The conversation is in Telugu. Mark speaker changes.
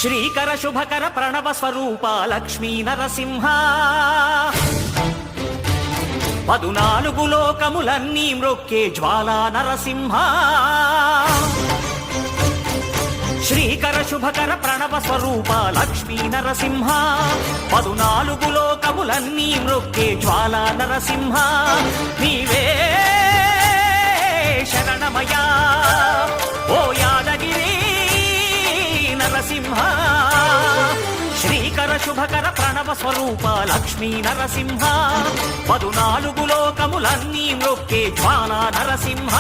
Speaker 1: శ్రీకర శుభకర ప్రణవ స్వరూప లక్ష్మీ నరసింహ 14 లోకములన్నీ మ్రొక్కే జ్వాలా నరసింహ శ్రీకర శుభకర ప్రణవ స్వరూప లక్ష్మీ నరసింహ 14 లోకములన్నీ మ్రొక్కే జ్వాలా నరసింహ నీవే శరణమయా ఓ యాదగిరి నరసింహ శ్రీకర శుభకర ప్రణవ స్వరూప లక్ష్మీ నరసింహ 14 లోకములన్నీ మ్రొక్కే జ్వాలా నరసింహ